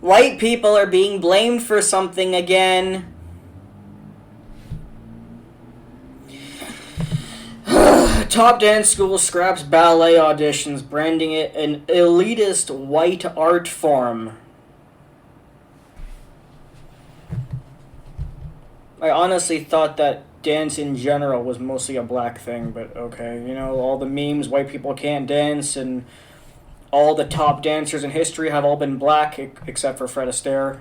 White people are being blamed for something again. Top dance school scraps ballet auditions, branding it an elitist white art form. I honestly thought that dance in general was mostly a black thing, but okay. You know, all the memes, white people can't dance, and all the top dancers in history have all been black, except for Fred Astaire.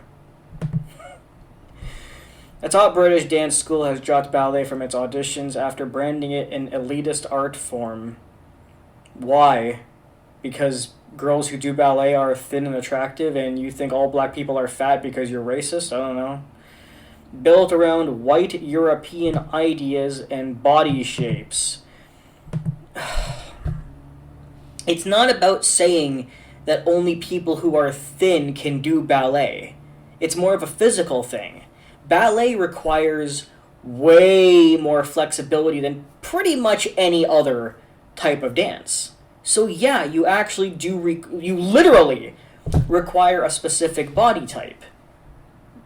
A top British dance school has dropped ballet from its auditions after branding it an elitist art form. Why? Because girls who do ballet are thin and attractive, and you think all black people are fat because you're racist? I don't know. Built around white European ideas and body shapes. It's not about saying that only people who are thin can do ballet. It's more of a physical thing. Ballet requires way more flexibility than pretty much any other type of dance. So yeah, you actually you literally require a specific body type.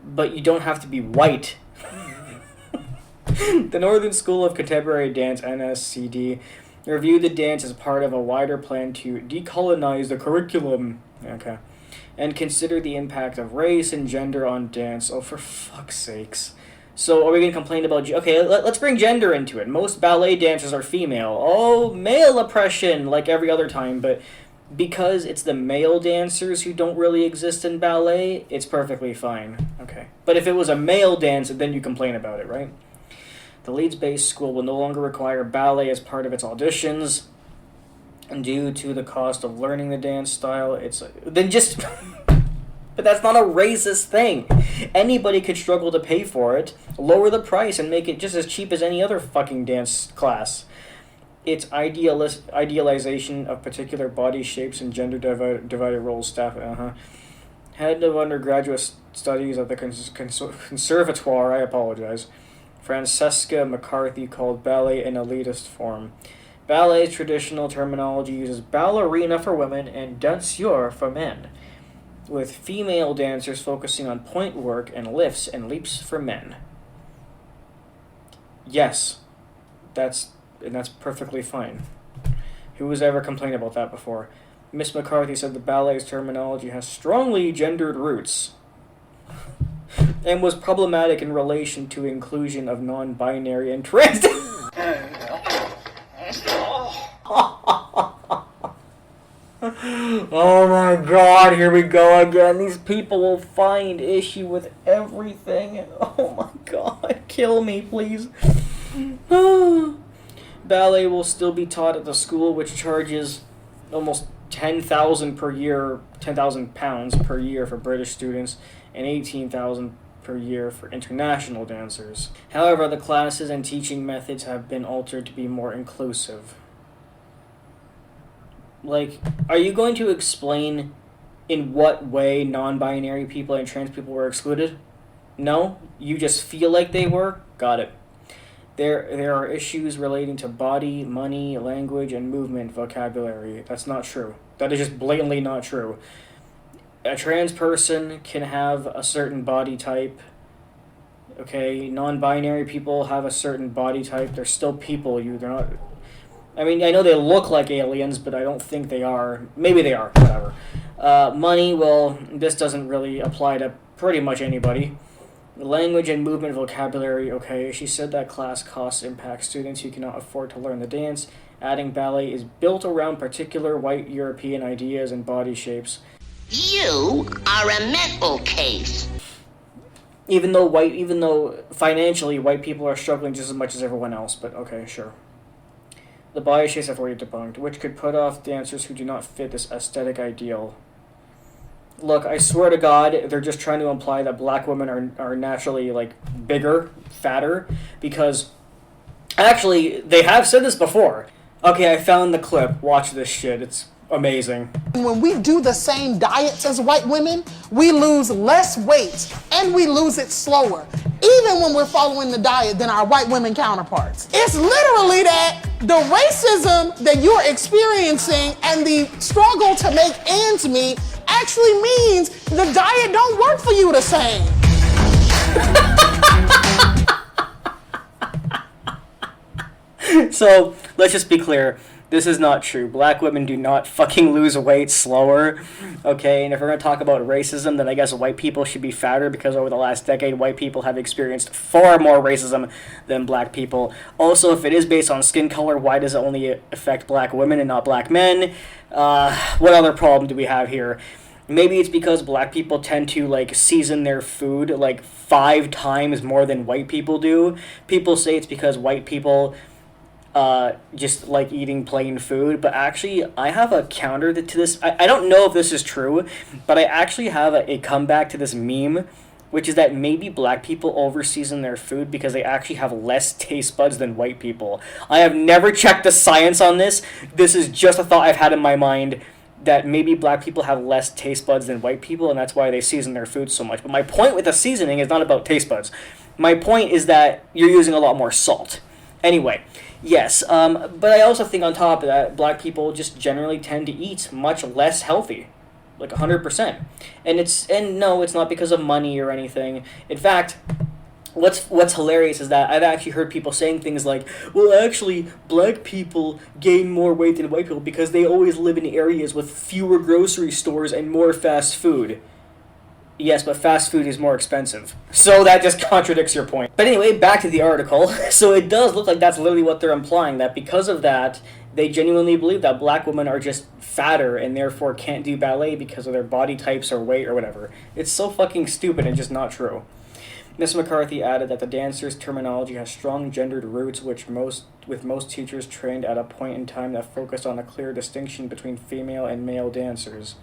But you don't have to be white. The Northern School of Contemporary Dance, NSCD, reviewed the dance as part of a wider plan to decolonize the curriculum. Okay. And consider the impact of race and gender on dance. Oh, for fuck's sakes. So are we going to complain about... Okay, let's bring gender into it. Most ballet dancers are female. Oh, male oppression, like every other time, but... because it's the male dancers who don't really exist in ballet, it's perfectly fine. Okay. But if it was a male dancer, then you complain about it, right? The Leeds-based school will no longer require ballet as part of its auditions. And due to the cost of learning the dance style, it's... Then just... But that's not a racist thing. Anybody could struggle to pay for it, lower the price, and make it just as cheap as any other fucking dance class. Its idealization of particular body shapes and gender divided roles staff. Head of undergraduate studies at the conservatoire, I apologize, Francesca McCarthy, called ballet an elitist form. Ballet's traditional terminology uses ballerina for women and danseur for men, with female dancers focusing on point work and lifts and leaps for men. Yes, that's perfectly fine. Who has ever complained about that before? Miss McCarthy said the ballet's terminology has strongly gendered roots and was problematic in relation to inclusion of non-binary and trans... Oh my god, here we go again. These people will find issue with everything. Oh my god, kill me, please. Ballet will still be taught at the school, which charges almost £10,000 per year, £10,000 per year for British students, and £18,000 per year for international dancers. However, the classes and teaching methods have been altered to be more inclusive. Like, are you going to explain in what way non-binary people and trans people were excluded? No? You just feel like they were? Got it. There are issues relating to body, money, language, and movement vocabulary. That's not true. That is just blatantly not true. A trans person can have a certain body type. Okay, non-binary people have a certain body type. They're still people. They're not... I mean, I know they look like aliens, but I don't think they are. Maybe they are. Whatever. Money, well, this doesn't really apply to pretty much anybody. Language and movement vocabulary, okay. She said that class costs impact students who cannot afford to learn the dance. Adding ballet is built around particular white European ideas and body shapes. You are a mental case. Even though financially white people are struggling just as much as everyone else, but okay, sure. The body shapes have already debunked, which could put off dancers who do not fit this aesthetic ideal. Look, I swear to God, they're just trying to imply that black women are naturally, like, bigger, fatter, because, actually, they have said this before. Okay, I found the clip. Watch this shit. It's amazing. When we do the same diets as white women, we lose less weight, and we lose it slower, even when we're following the diet than our white women counterparts. It's literally that the racism that you're experiencing and the struggle to make ends meet actually means the diet don't work for you the same. So, let's just be clear. This is not true. Black women do not fucking lose weight slower. Okay, and if we're going to talk about racism, then I guess white people should be fatter because over the last decade, white people have experienced far more racism than black people. Also, if it is based on skin color, why does it only affect black women and not black men? What other problem do we have here? Maybe it's because black people tend to, like, season their food, like, 5 times more than white people do. People say it's because white people just like eating plain food, but actually I have a counter to this. I don't know if this is true, but I actually have a comeback to this meme, which is that maybe black people over-season their food because they actually have less taste buds than white people. I have never checked the science on this. This is just a thought I've had in my mind that maybe black people have less taste buds than white people, and that's why they season their food so much. But my point with the seasoning is not about taste buds. My point is that you're using a lot more salt. Anyway, yes, but I also think on top of that, black people just generally tend to eat much less healthy, like 100%. And no, it's not because of money or anything. In fact, what's hilarious is that I've actually heard people saying things like, well, actually, black people gain more weight than white people because they always live in areas with fewer grocery stores and more fast food. Yes, but fast food is more expensive. So that just contradicts your point. But anyway, back to the article. So it does look like that's literally what they're implying, that because of that, they genuinely believe that black women are just fatter and therefore can't do ballet because of their body types or weight or whatever. It's so fucking stupid and just not true. Miss McCarthy added that the dancer's terminology has strong gendered roots, with most teachers trained at a point in time that focused on a clear distinction between female and male dancers.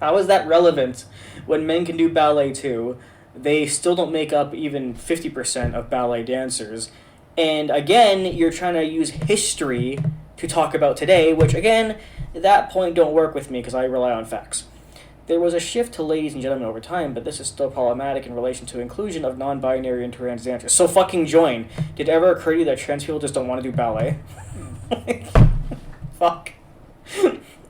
How is that relevant when men can do ballet too? They still don't make up even 50% of ballet dancers. And again, you're trying to use history to talk about today, which again, that point don't work with me because I rely on facts. There was a shift to ladies and gentlemen over time, but this is still problematic in relation to inclusion of non-binary and trans dancers. So fucking join. Did it ever occur to you that trans people just don't want to do ballet? Fuck.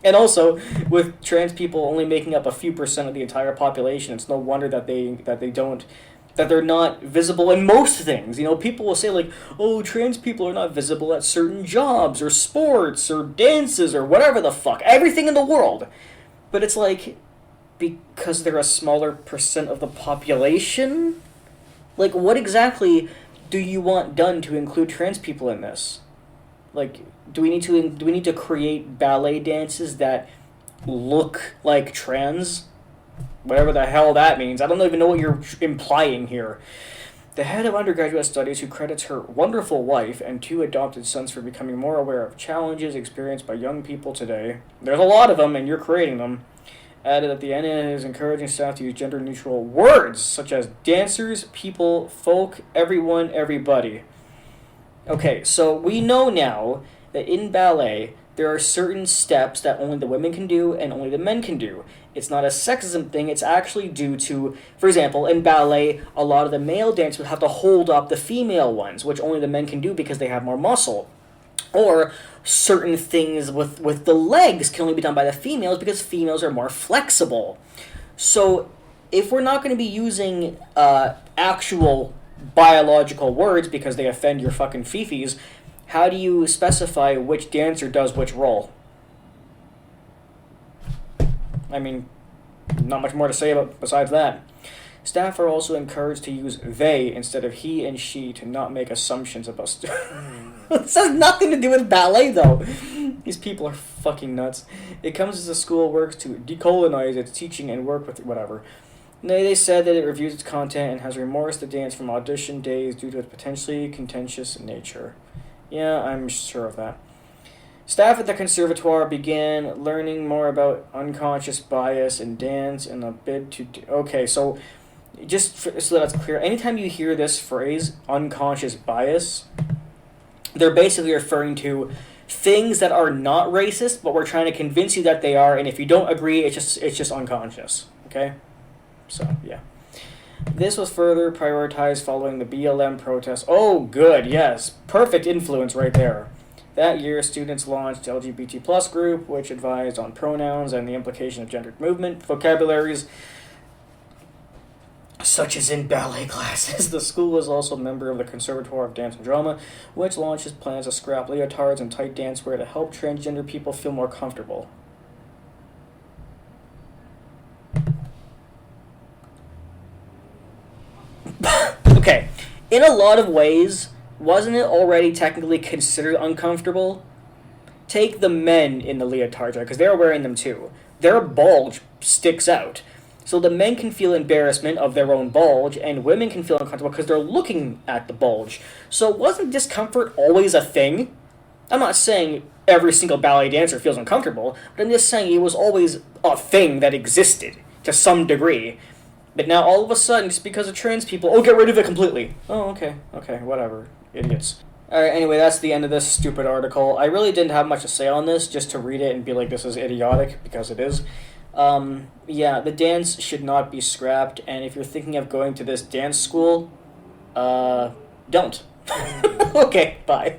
And also, with trans people only making up a few percent of the entire population, it's no wonder that they're not visible in most things. You know, people will say like, oh, trans people are not visible at certain jobs or sports or dances or whatever the fuck, everything in the world. But it's like, because they're a smaller percent of the population? Like, what exactly do you want done to include trans people in this? Like, do we need to create ballet dances that look like trans? Whatever the hell that means. I don't even know what you're implying here. The head of undergraduate studies, who credits her wonderful wife and 2 adopted sons for becoming more aware of challenges experienced by young people today, there's a lot of them and you're creating them, added that the NN is encouraging staff to use gender-neutral words such as dancers, people, folk, everyone, everybody. Okay, so we know now that in ballet, there are certain steps that only the women can do and only the men can do. It's not a sexism thing, it's actually due to, for example, in ballet, a lot of the male dancers would have to hold up the female ones, which only the men can do because they have more muscle. Or certain things with the legs can only be done by the females because females are more flexible. So if we're not going to be using actual biological words because they offend your fucking fifis, how do you specify which dancer does which role? I mean, not much more to say about besides that. Staff are also encouraged to use they instead of he and she to not make assumptions about This has nothing to do with ballet, though. These people are fucking nuts. It comes as the school works to decolonize its teaching and work with whatever. They said that it reviews its content and has remorse the dance from audition days due to its potentially contentious nature. Yeah, I'm sure of that. Staff at the conservatoire began learning more about unconscious bias in dance in a bid to... Okay, so so that's clear, anytime you hear this phrase, unconscious bias, they're basically referring to things that are not racist, but we're trying to convince you that they are, and if you don't agree, it's just unconscious, okay? So, yeah. This was further prioritized following the BLM protests. Oh, good, yes. Perfect influence right there. That year, students launched LGBT plus group, which advised on pronouns and the implication of gendered movement vocabularies, such as in ballet classes. The school was also a member of the Conservatoire of Dance and Drama, which launches plans to scrap leotards and tight dancewear to help transgender people feel more comfortable. Okay, in a lot of ways, wasn't it already technically considered uncomfortable? Take the men in the leotards, because they're wearing them too. Their bulge sticks out. So the men can feel embarrassment of their own bulge, and women can feel uncomfortable because they're looking at the bulge. So wasn't discomfort always a thing? I'm not saying every single ballet dancer feels uncomfortable, but I'm just saying it was always a thing that existed to some degree. But now all of a sudden, just because of trans people, oh, get rid of it completely. Oh, okay, whatever. Idiots. Alright, anyway, that's the end of this stupid article. I really didn't have much to say on this, just to read it and be like, this is idiotic, because it is. Yeah, the dance should not be scrapped, and if you're thinking of going to this dance school, don't. Okay, bye.